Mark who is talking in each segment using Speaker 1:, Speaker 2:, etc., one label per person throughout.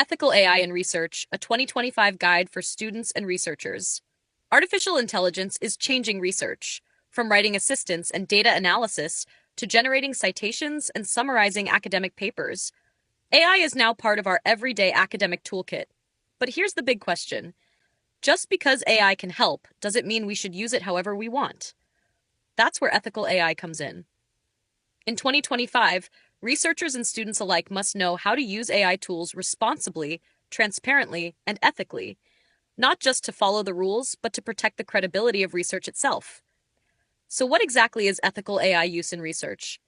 Speaker 1: Ethical AI in Research, a 2025 guide for students and researchers. Artificial intelligence is changing research, from writing assistants and data analysis to generating citations and summarizing academic papers. AI is now part of our everyday academic toolkit. But here's the big question. Just because AI can help, does it mean we should use it however we want? That's where ethical AI comes in. In 2025, researchers and students alike must know how to use AI tools responsibly, transparently, and ethically, not just to follow the rules, but to protect the credibility of research itself. So, what exactly is ethical AI use in research?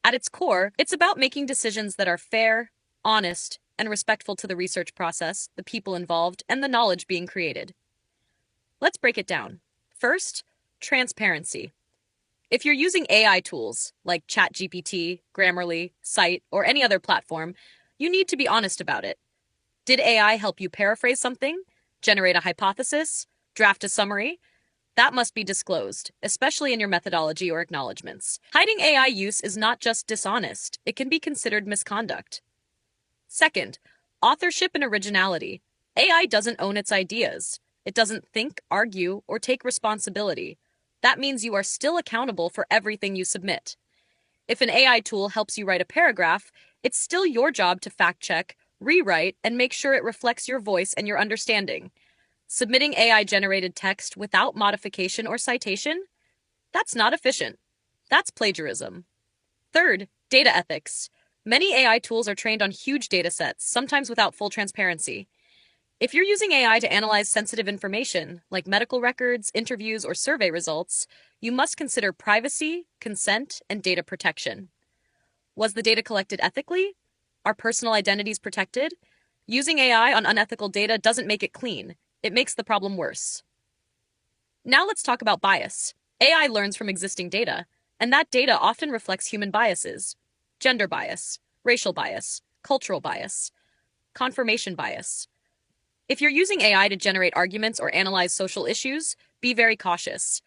Speaker 1: At its core, it's about making decisions that are fair, honest, and respectful to the research process, the people involved, and the knowledge being created. Let's break it down. First, transparency. If you're using AI tools like ChatGPT, Grammarly, Cite, or any other platform, you need to be honest about it. Did AI help you paraphrase something, generate a hypothesis, draft a summary? That must be disclosed, especially in your methodology or acknowledgments. Hiding AI use is not just dishonest, it can be considered misconduct. Second, authorship and originality. AI doesn't own its ideas. It doesn't think, argue, or take responsibility. That means you are still accountable for everything you submit. If an AI tool helps you write a paragraph, it's still your job to fact check, rewrite, and make sure it reflects your voice and your understanding. Submitting AI generated text without modification or citation? That's not efficient. That's plagiarism. Third, data ethics. Many AI tools are trained on huge data sets, sometimes without full transparency. If you're using AI to analyze sensitive information, like medical records, interviews, or survey results, you must consider privacy, consent, and data protection. Was the data collected ethically? Are personal identities protected? Using AI on unethical data doesn't make it clean, it makes the problem worse. Now let's talk about bias. AI learns from existing data, and that data often reflects human biases: gender bias, racial bias, cultural bias, confirmation bias. If you're using AI to generate arguments or analyze social issues, be very cautious.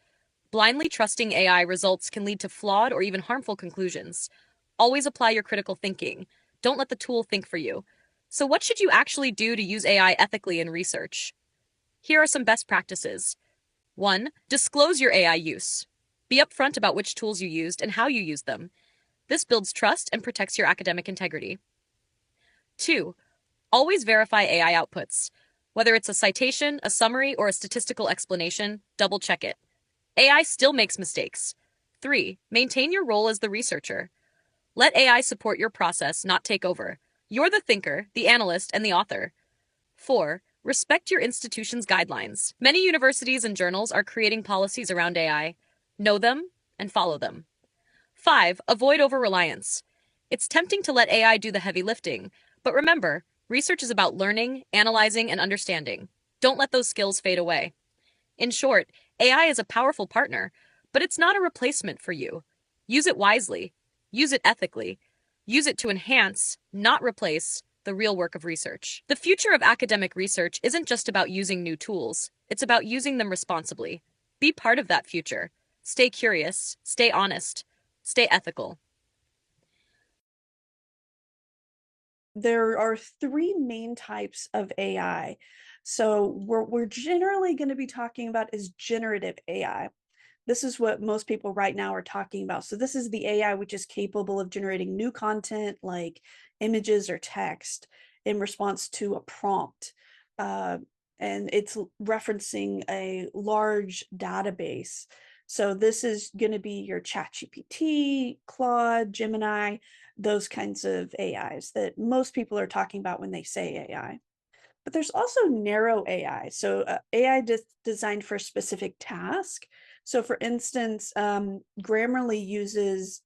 Speaker 1: Blindly trusting AI results can lead to flawed or even harmful conclusions. Always apply your critical thinking. Don't let the tool think for you. So, what should you actually do to use AI ethically in research? Here are some best practices. 1. Disclose your AI use. Be upfront about which tools you used and how you used them. This builds trust and protects your academic integrity. 2. Always verify AI outputs. Whether it's a citation, a summary, or a statistical explanation, double check it. AI still makes mistakes. 3. Maintain your role as the researcher. Let AI support your process, not take over. You're the thinker, the analyst, and the author. 4. Respect your institution's guidelines. Many universities and journals are creating policies around AI. Know them and follow them. 5. Avoid over-reliance. It's tempting to let AI do the heavy lifting, but remember, research is about learning, analyzing, and understanding. Don't let those skills fade away. In short, AI is a powerful partner, but it's not a replacement for you. Use it wisely. Use it ethically. Use it to enhance, not replace, the real work of research. The future of academic research isn't just about using new tools, it's about using them responsibly. Be part of that future. Stay curious, stay honest, stay ethical.
Speaker 2: There are three main types of AI. So we're generally going to be talking about is generative AI. This is what most people right now are talking about. So this is the AI which is capable of generating new content like images or text in response to a prompt. Uh, and it's referencing a large database. So this is going to be your ChatGPT, Claude, Gemini, those kinds of AIs that most people are talking about when they say AI. But there's also narrow AI. So AI designed for a specific task. So for instance, Grammarly uses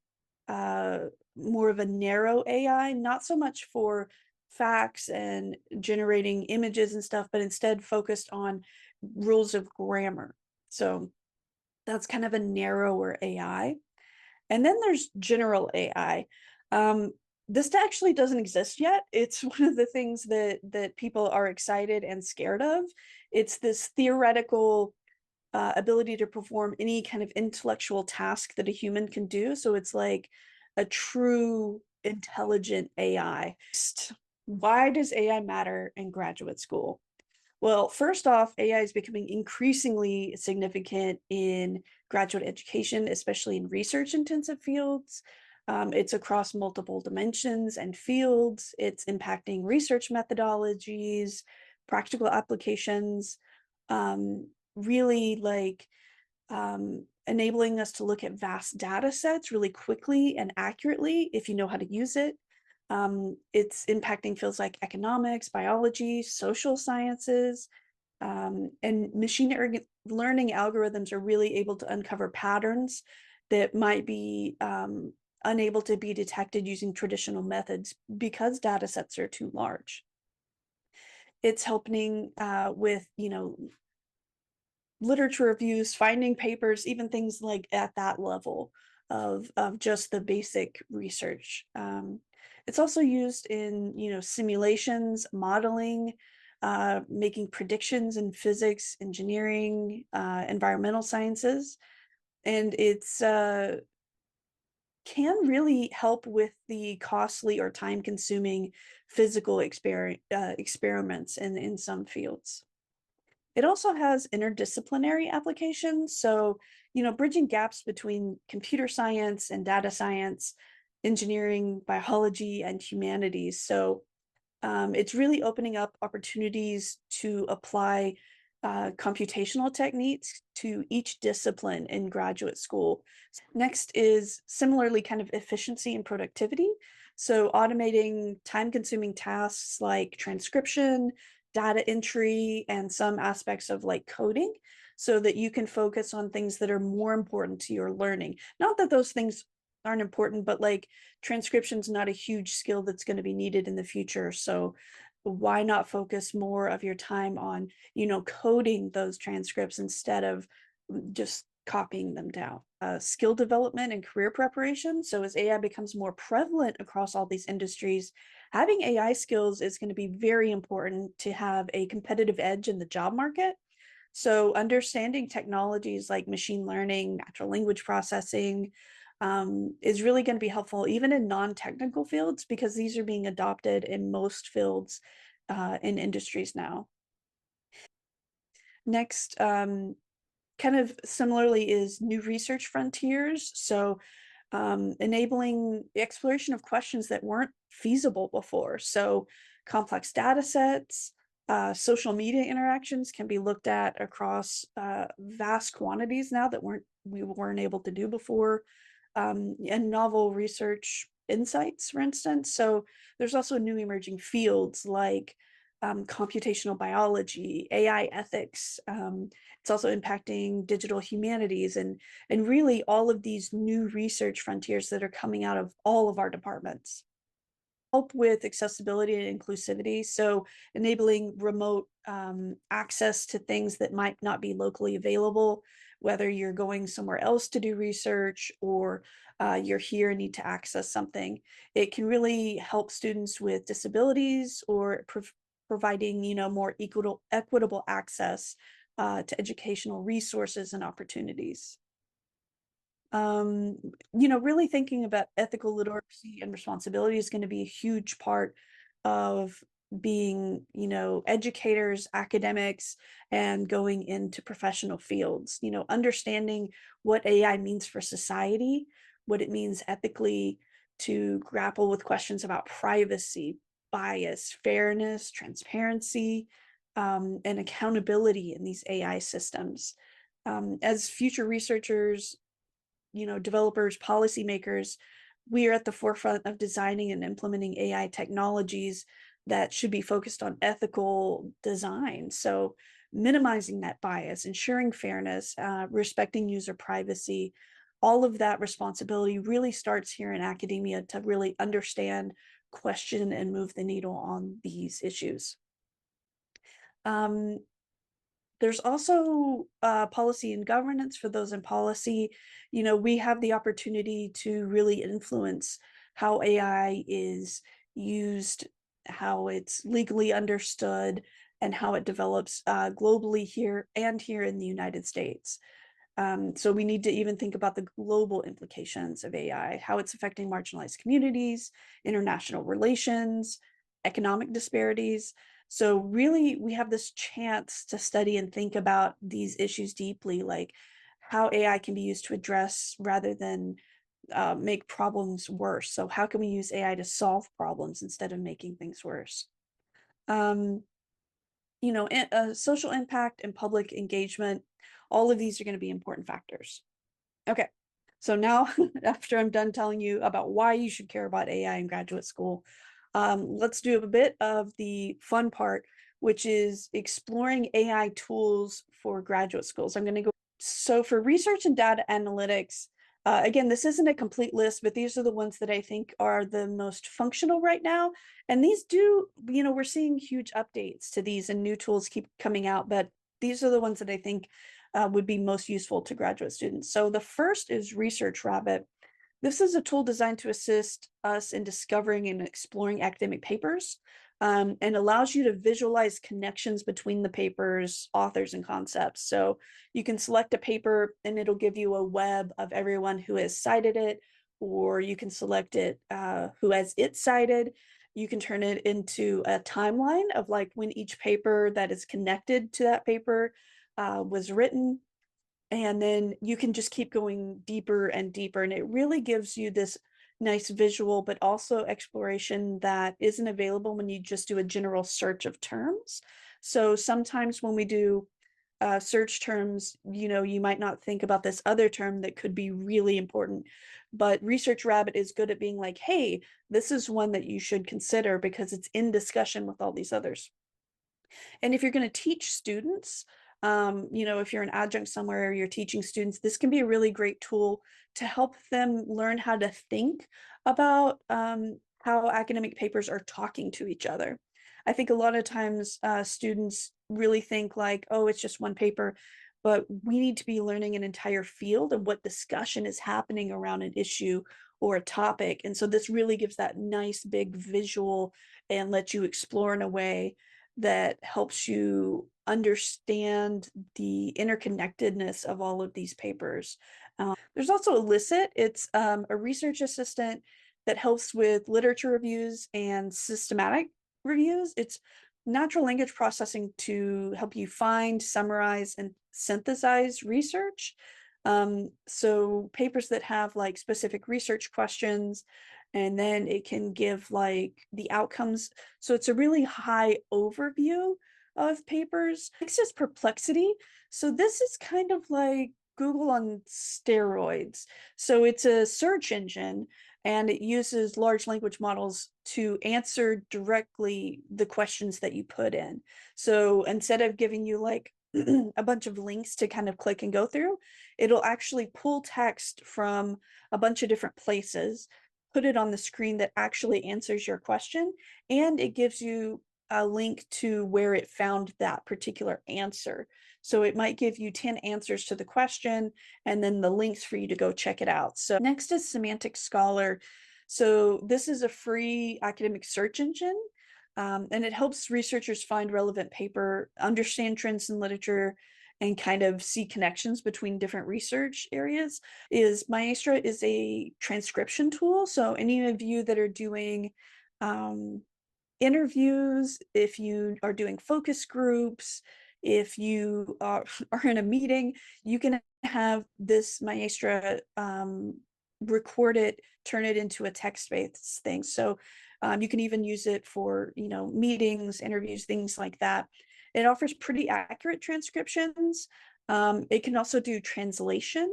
Speaker 2: uh, more of a narrow AI, not so much for facts and generating images and stuff, but instead focused on rules of grammar. So that's kind of a narrower AI. And then there's general AI. Um, this actually doesn't exist yet. It's one of the things that people are excited and scared of. It's this theoretical ability to perform any kind of intellectual task that a human can do. So it's like a true intelligent AI. Why does AI matter in graduate school? Well, first off, AI is becoming increasingly significant in graduate education, especially in research intensive fields. It's across multiple dimensions and fields. It's impacting research methodologies, practical applications, really like enabling us to look at vast data sets really quickly and accurately if you know how to use it. It's impacting fields like economics, biology, social sciences, and learning algorithms are really able to uncover patterns that might be unable to be detected using traditional methods because data sets are too large. It's helping with, literature reviews, finding papers, even things like at that level of just the basic research. It's also used in simulations, modeling, making predictions in physics, engineering, environmental sciences, and it's can really help with the costly or time-consuming physical experiments in some fields. It also has interdisciplinary applications. So, bridging gaps between computer science and data science, engineering, biology, and humanities. So, it's really opening up opportunities to apply computational techniques to each discipline in graduate school. Next is similarly kind of efficiency and productivity. So automating time-consuming tasks like transcription, data entry, and some aspects of like coding so that you can focus on things that are more important to your learning. Not that those things aren't important, but like transcription's not a huge skill that's going to be needed in the future. So why not focus more of your time on, coding those transcripts instead of just copying them down? Skill development and career preparation. So as AI becomes more prevalent across all these industries, having AI skills is going to be very important to have a competitive edge in the job market. So understanding technologies like machine learning, natural language processing, is really going to be helpful even in non-technical fields because these are being adopted in most fields in industries now. Next, kind of similarly is new research frontiers. So enabling the exploration of questions that weren't feasible before. So complex data sets, social media interactions can be looked at across vast quantities now that we weren't able to do before, and novel research insights, for instance. So there's also new emerging fields like computational biology, AI ethics. It's also impacting digital humanities and really all of these new research frontiers that are coming out of all of our departments. Help with accessibility and inclusivity, so enabling remote access to things that might not be locally available, whether you're going somewhere else to do research or you're here and need to access something. It can really help students with disabilities or providing more equitable access to educational resources and opportunities. um, really thinking about ethical literacy and responsibility is going to be a huge part of being, educators, academics, and going into professional fields, understanding what AI means for society, what it means ethically to grapple with questions about privacy, bias, fairness, transparency, and accountability in these AI systems. As future researchers, developers, policymakers, we are at the forefront of designing and implementing AI technologies that should be focused on ethical design. So minimizing that bias, ensuring fairness, respecting user privacy, all of that responsibility really starts here in academia to really understand, question, and move the needle on these issues. Um, there's also policy and governance for those in policy. We have the opportunity to really influence how AI is used, how it's legally understood, and how it develops globally here and here in the United States. So we need to even think about the global implications of AI, how it's affecting marginalized communities, international relations, economic disparities. So really, we have this chance to study and think about these issues deeply, like how AI can be used to address rather than make problems worse. So how can we use AI to solve problems instead of making things worse? Um, social impact and public engagement, all of these are going to be important factors. Okay, so now after I'm done telling you about why you should care about AI in graduate school, let's do a bit of the fun part, which is exploring AI tools for graduate schools. I'm going to go. So for research and data analytics, again, this isn't a complete list, but these are the ones that I think are the most functional right now. And these do, we're seeing huge updates to these and new tools keep coming out, but these are the ones that I think would be most useful to graduate students. So the first is Research Rabbit. This is a tool designed to assist us in discovering and exploring academic papers, and allows you to visualize connections between the papers, authors, and concepts. So you can select a paper and it'll give you a web of everyone who has cited it, or you can select it who has it cited. You can turn it into a timeline of like when each paper that is connected to that paper was written. And then you can just keep going deeper and deeper. And it really gives you this nice visual, but also exploration that isn't available when you just do a general search of terms. So sometimes when we do search terms, you might not think about this other term that could be really important. But Research Rabbit is good at being like, hey, this is one that you should consider because it's in discussion with all these others. And if you're going to teach students, if you're an adjunct somewhere, you're teaching students, this can be a really great tool to help them learn how to think about how academic papers are talking to each other. I think a lot of times students really think like, oh, it's just one paper, but we need to be learning an entire field and what discussion is happening around an issue or a topic. And so this really gives that nice big visual and lets you explore in a way that helps you understand the interconnectedness of all of these papers. There's also Elicit. It's a research assistant that helps with literature reviews and systematic reviews. It's natural language processing to help you find, summarize, and synthesize research. So papers that have like specific research questions, and then it can give like the outcomes. So it's a really high overview of papers. Next is Perplexity. So this is kind of like Google on steroids. So it's a search engine and it uses large language models to answer directly the questions that you put in. So instead of giving you like a bunch of links to kind of click and go through, it'll actually pull text from a bunch of different places, put it on the screen that actually answers your question, and it gives you a link to where it found that particular answer. So it might give you 10 answers to the question and then the links for you to go check it out. So next is Semantic Scholar. So this is a free academic search engine, and it helps researchers find relevant paper, understand trends in literature, and kind of see connections between different research areas. Maestra is a transcription tool. So any of you that are doing interviews, if you are doing focus groups, if you are in a meeting, you can have this Maestra record it, turn it into a text-based thing. So you can even use it for, meetings, interviews, things like that. It offers pretty accurate transcriptions. It can also do translation.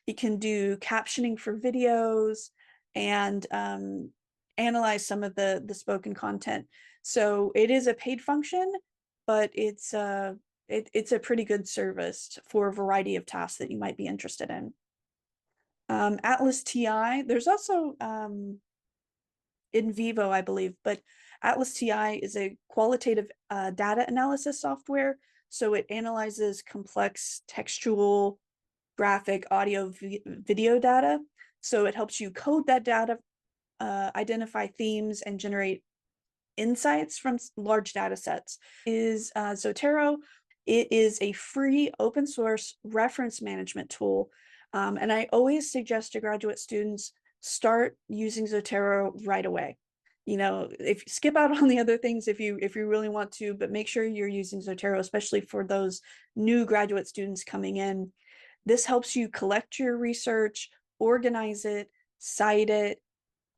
Speaker 2: It can do captioning for videos and analyze some of the spoken content. So it is a paid function, but it's a pretty good service for a variety of tasks that you might be interested in. Atlas TI, there's also NVivo, I believe, but Atlas TI is a qualitative data analysis software. So it analyzes complex textual, graphic, audio, video data. So it helps you code that data, identify themes, and generate insights from large data sets. Is Zotero. It is a free open source reference management tool. And I always suggest to graduate students start using Zotero right away. if you skip out on the other things if you really want to, but make sure you're using Zotero, especially for those new graduate students coming in. This helps you collect your research, organize it, cite it,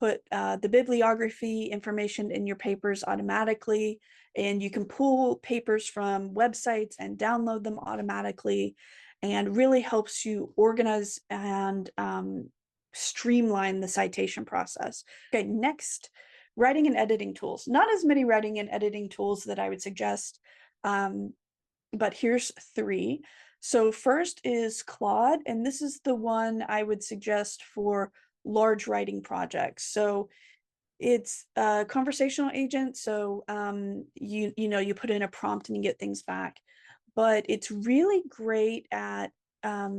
Speaker 2: put the bibliography information in your papers automatically, and you can pull papers from websites and download them automatically, and really helps you organize and streamline the citation process. Okay, next, writing and editing tools. Not as many writing and editing tools that I would suggest, but here's three. So first is Claude, and this is the one I would suggest for large writing projects. So it's a conversational agent. So you put in a prompt and you get things back. But it's really great at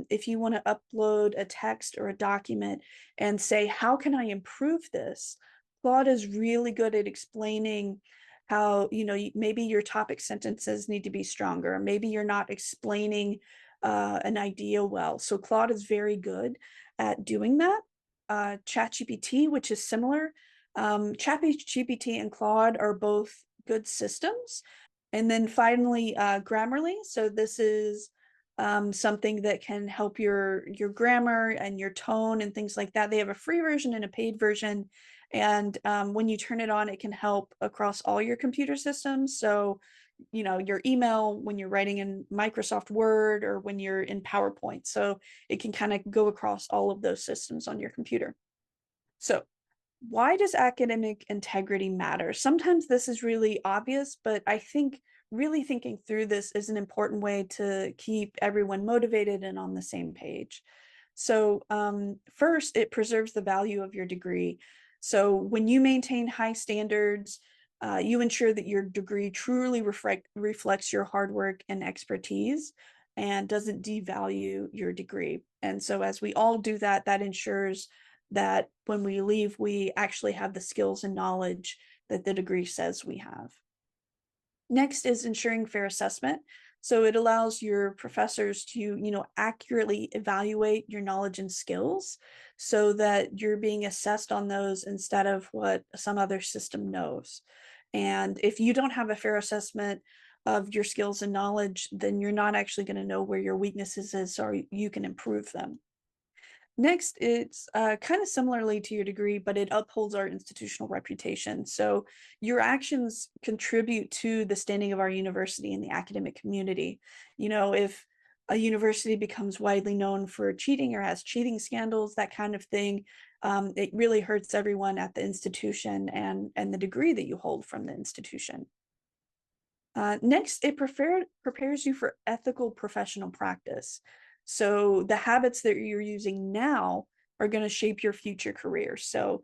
Speaker 2: if you want to upload a text or a document and say, how can I improve this? Claude is really good at explaining how, maybe your topic sentences need to be stronger. Maybe you're not explaining an idea well. So Claude is very good at doing that. ChatGPT, which is similar. ChatGPT and Claude are both good systems. And then finally, Grammarly. So this is something that can help your grammar and your tone and things like that. They have a free version and a paid version. And when you turn it on, it can help across all your computer systems. So, your email, when you're writing in Microsoft Word, or when you're in PowerPoint. So it can kind of go across all of those systems on your computer. So why does academic integrity matter? Sometimes this is really obvious, but I think really thinking through this is an important way to keep everyone motivated and on the same page. So first, it preserves the value of your degree. So when you maintain high standards, you ensure that your degree truly reflects your hard work and expertise and doesn't devalue your degree. And so as we all do that, that ensures that when we leave, we actually have the skills and knowledge that the degree says we have. Next is ensuring fair assessment. So it allows your professors to, accurately evaluate your knowledge and skills so that you're being assessed on those instead of what some other system knows. And if you don't have a fair assessment of your skills and knowledge, then you're not actually going to know where your weaknesses is, so you can improve them. Next, it's kind of similarly to your degree, but it upholds our institutional reputation. So your actions contribute to the standing of our university in the academic community. If a university becomes widely known for cheating or has cheating scandals, that kind of thing, it really hurts everyone at the institution and the degree that you hold from the institution. Next, it prepares you for ethical professional practice. So the habits that you're using now are going to shape your future career. So,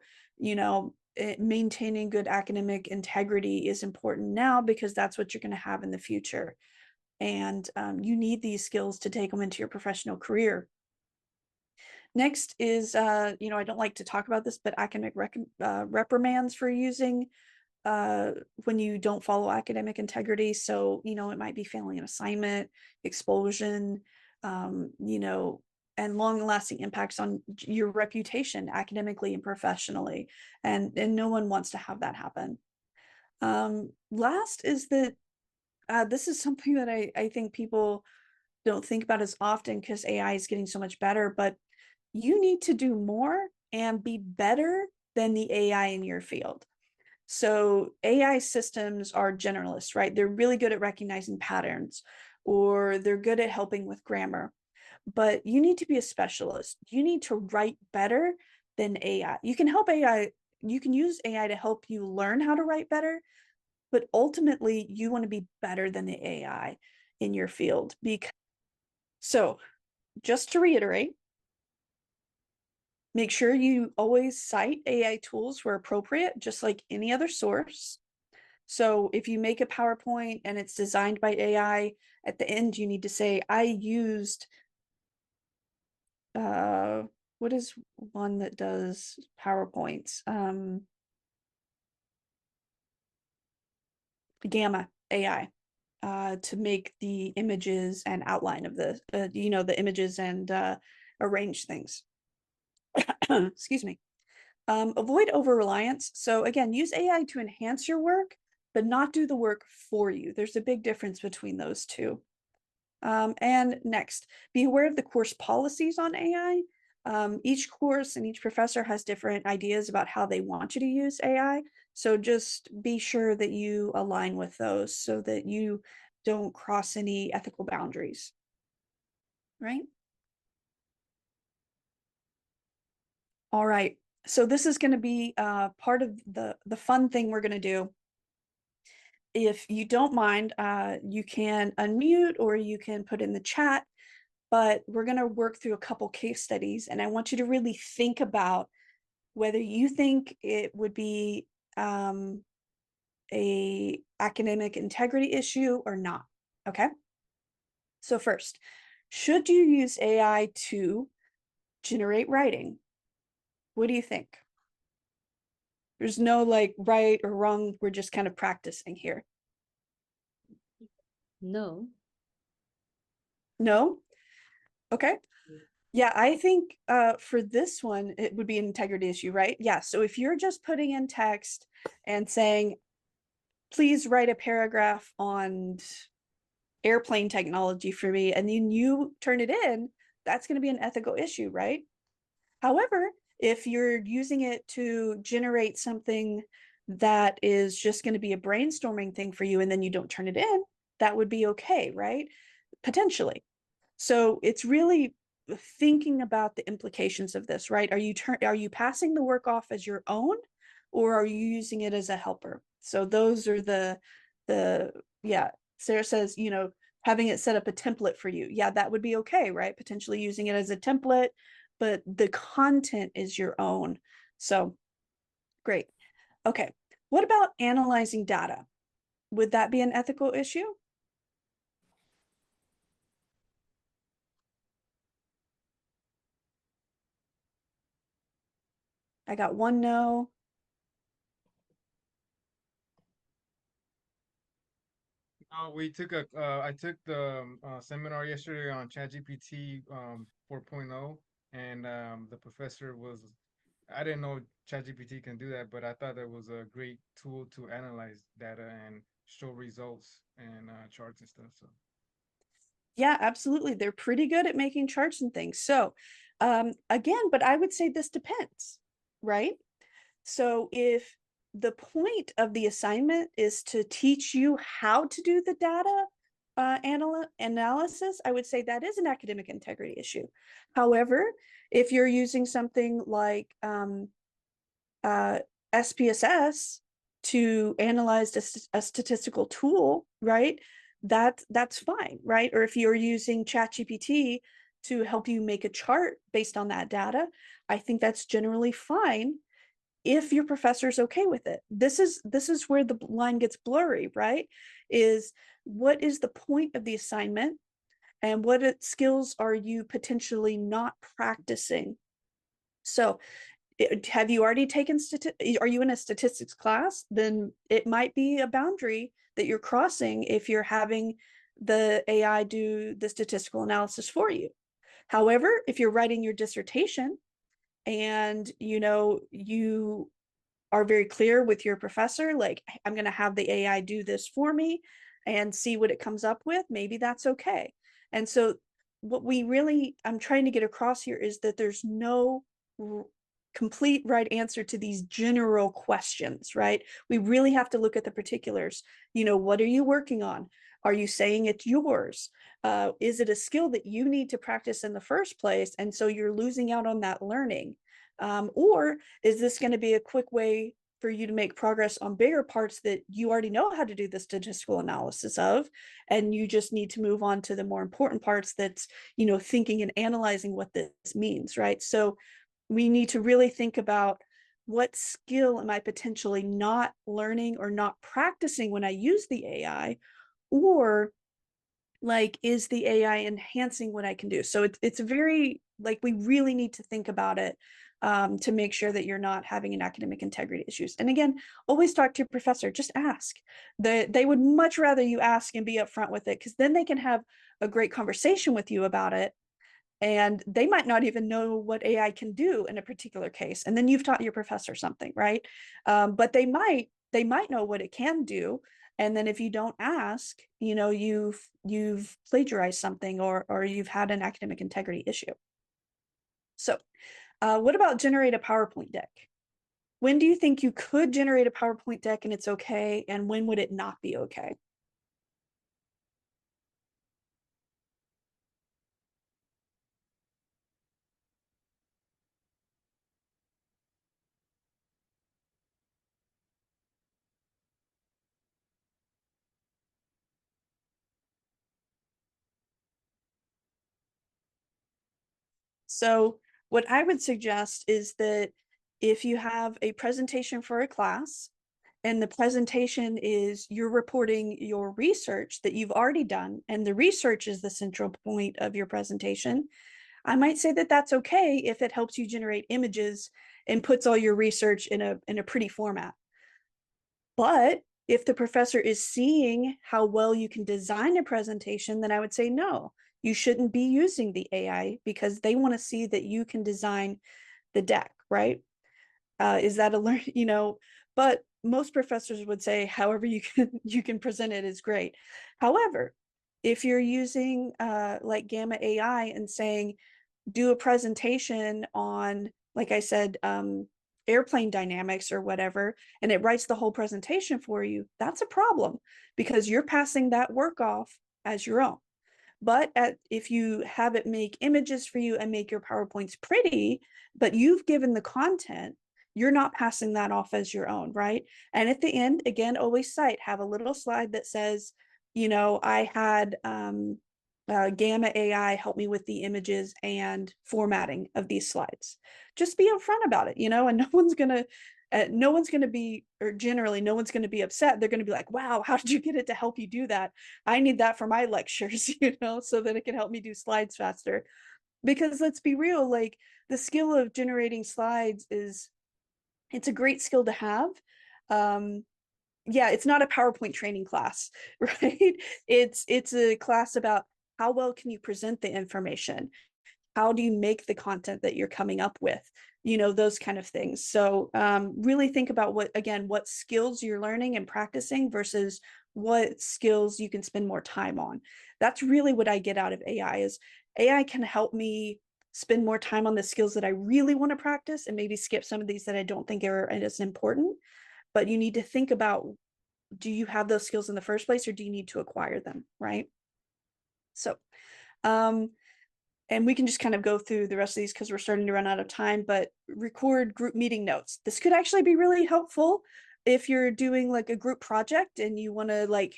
Speaker 2: maintaining good academic integrity is important now because that's what you're going to have in the future. And you need these skills to take them into your professional career. Next is, I don't like to talk about this, but academic reprimands for using when you don't follow academic integrity. So, it might be failing an assignment, expulsion, and long-lasting impacts on your reputation academically and professionally. And no one wants to have that happen. Last is that this is something that I think people don't think about as often because AI is getting so much better, but you need to do more and be better than the AI in your field. So AI systems are generalists, right? They're really good at recognizing patterns, or they're good at helping with grammar. But you need to be a specialist. You need to write better than AI. You can use AI to help you learn how to write better, but ultimately you want to be better than the AI in your field. So just to reiterate, make sure you always cite AI tools where appropriate, just like any other source. So if you make a PowerPoint and it's designed by AI, at the end you need to say, I used, what is one that does PowerPoints? Gamma AI, to make the images and outline of the images and arrange things. Excuse me. Avoid over-reliance. So again, use AI to enhance your work, but not do the work for you. There's a big difference between those two. And next, be aware of the course policies on AI. Each course and each professor has different ideas about how they want you to use AI. So just be sure that you align with those so that you don't cross any ethical boundaries, right? All right. So this is going to be part of the fun thing we're going to do. If you don't mind, you can unmute or you can put in the chat, but we're going to work through a couple case studies, and I want you to really think about whether you think it would be a academic integrity issue or not. Okay. So first, should you use AI to generate writing? What do you think? There's no like right or wrong. We're just kind of practicing here.
Speaker 3: No.
Speaker 2: No? Okay. Yeah, I think for this one, it would be an integrity issue, right? Yeah. So if you're just putting in text and saying, please write a paragraph on airplane technology for me, and then you turn it in, that's going to be an ethical issue, right? However, if you're using it to generate something that is just going to be a brainstorming thing for you and then you don't turn it in, that would be okay, right? Potentially. So it's really thinking about the implications of this, right? Are you passing the work off as your own, or are you using it as a helper? So those are the yeah. Sarah says, having it set up a template for you. Yeah, that would be okay, right? Potentially using it as a template, but the content is your own. So great. Okay. What about analyzing data? Would that be an ethical issue? I got one no.
Speaker 4: We took I took the seminar yesterday on ChatGPT 4.0, and the professor was, I didn't know ChatGPT can do that, but I thought that was a great tool to analyze data and show results and charts and stuff. So
Speaker 2: Yeah, absolutely. They're pretty good at making charts and things. So, again, but I would say this depends, right? So if the point of the assignment is to teach you how to do the data analysis, I would say that is an academic integrity issue. However, if you're using something like SPSS to analyze a statistical tool, right? That's fine, right? Or if you're using ChatGPT to help you make a chart based on that data, I think that's generally fine if your professor's okay with it. This is where the line gets blurry, right? Is what is the point of the assignment, and what skills are you potentially not practicing? So have you already taken are you in a statistics class? Then it might be a boundary that you're crossing if you're having the AI do the statistical analysis for you. However, if you're writing your dissertation and you are very clear with your professor, like, I'm going to have the AI do this for me and see what it comes up with, maybe that's okay. And so what I'm trying to get across here is that there's no complete right answer to these general questions, right? We really have to look at the particulars. What are you working on? Are you saying it's yours? Is it a skill that you need to practice in the first place, and so you're losing out on that learning? Or is this going to be a quick way for you to make progress on bigger parts that you already know how to do the statistical analysis of, and you just need to move on to the more important parts that's, thinking and analyzing what this means, right? So we need to really think about what skill am I potentially not learning or not practicing when I use the AI, or like, is the AI enhancing what I can do? So it's very, like, we really need to think about it to make sure that you're not having an academic integrity issues. And again, always talk to your professor. Just ask. They would much rather you ask and be upfront with it, because then they can have a great conversation with you about it. and they might not even know what AI can do in a particular case. And then you've taught your professor something, right? But they might know what it can do. And then if you don't ask, you've plagiarized something, or you've had an academic integrity issue. So what about generate a PowerPoint deck? When do you think you could generate a PowerPoint deck and it's okay? And when would it not be okay? So what I would suggest is that if you have a presentation for a class, and the presentation is you're reporting your research that you've already done, and the research is the central point of your presentation, I might say that that's okay if it helps you generate images and puts all your research in a pretty format. But if the professor is seeing how well you can design a presentation, then I would say no, you shouldn't be using the AI, because they want to see that you can design the deck, right? Is that a learn, but most professors would say however you can present it is great. However, if you're using like Gamma AI and saying do a presentation on, like I said, airplane dynamics or whatever, and it writes the whole presentation for you, that's a problem, because you're passing that work off as your own. But if you have it make images for you and make your PowerPoints pretty, but you've given the content, you're not passing that off as your own, right? And at the end, again, always cite, have a little slide that says, I had Gamma AI help me with the images and formatting of these slides. Just be upfront about it, and no one's gonna be, or generally no one's gonna be upset. They're gonna be like, wow, how did you get it to help you do that? I need that for my lectures, so that it can help me do slides faster. Because let's be real, like the skill of generating slides it's a great skill to have. Yeah, it's not a PowerPoint training class, right? It's a class about how well can you present the information? How do you make the content that you're coming up with? Those kind of things. So really think about what skills you're learning and practicing versus what skills you can spend more time on. That's really what I get out of AI is AI can help me spend more time on the skills that I really want to practice and maybe skip some of these that I don't think are as important. But you need to think about, do you have those skills in the first place, or do you need to acquire them, right? So and we can just kind of go through the rest of these because we're starting to run out of time, but record group meeting notes. This could actually be really helpful if you're doing like a group project and you want to like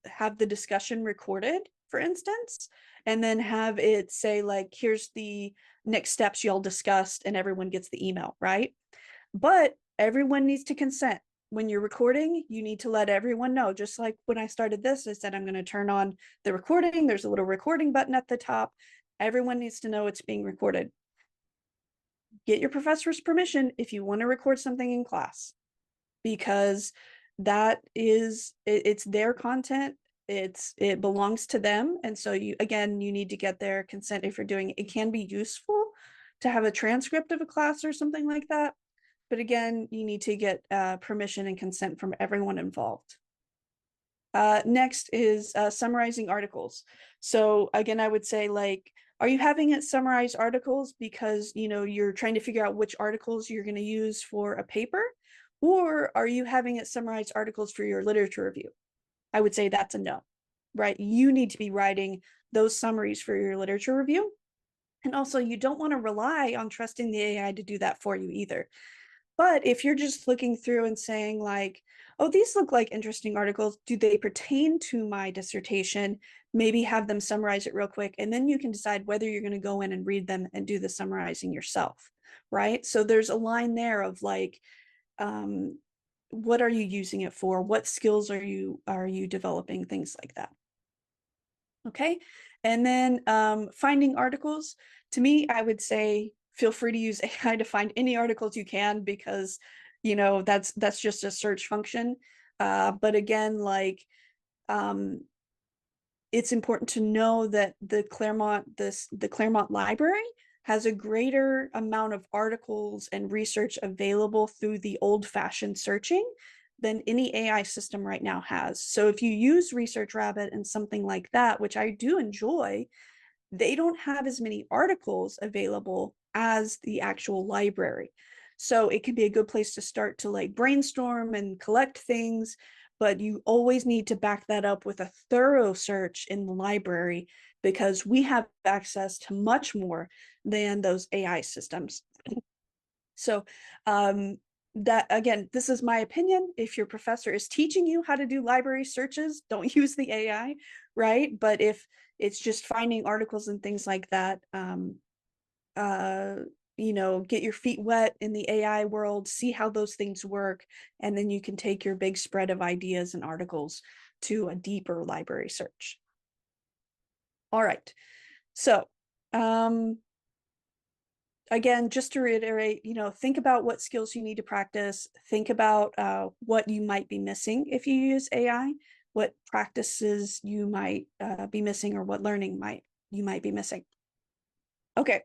Speaker 2: have the discussion recorded, for instance, and then have it say like, here's the next steps y'all discussed, and everyone gets the email, right? But everyone needs to consent. When you're recording, you need to let everyone know. Just like when I started this, I said I'm going to turn on the recording. There's a little recording button at the top. Everyone needs to know it's being recorded. Get your professor's permission if you want to record something in class, because it's their content. It belongs to them. And so you need to get their consent if you're doing it. It can be useful to have a transcript of a class or something like that. But again, you need to get permission and consent from everyone involved. Next is summarizing articles. So again, I would say like, are you having it summarize articles because you're trying to figure out which articles you're going to use for a paper, or are you having it summarize articles for your literature review? I would say that's a no, right? You need to be writing those summaries for your literature review. And also you don't want to rely on trusting the AI to do that for you either. But if you're just looking through and saying like, oh, these look like interesting articles, do they pertain to my dissertation? Maybe have them summarize it real quick, and then you can decide whether you're going to go in and read them and do the summarizing yourself, right? So there's a line there of like, what are you using it for? What skills are you developing? Things like that. Okay, and then finding articles. To me, I would say feel free to use AI to find any articles you can, because that's just a search function. But again, like it's important to know that the Claremont Library has a greater amount of articles and research available through the old-fashioned searching than any AI system right now has. So if you use Research Rabbit and something like that, which I do enjoy, they don't have as many articles available as the actual library. So it can be a good place to start to like brainstorm and collect things, but you always need to back that up with a thorough search in the library because we have access to much more than those AI systems. So that again, this is my opinion. If your professor is teaching you how to do library searches, don't use the AI, right? But if it's just finding articles and things like that, you know, get your feet wet in the AI world, see how those things work, and then you can take your big spread of ideas and articles to a deeper library search. All right. So, again, just to reiterate, you know, think about what skills you need to practice. Think about what you might be missing if you use AI, what practices you might be missing, or what learning you might be missing. Okay,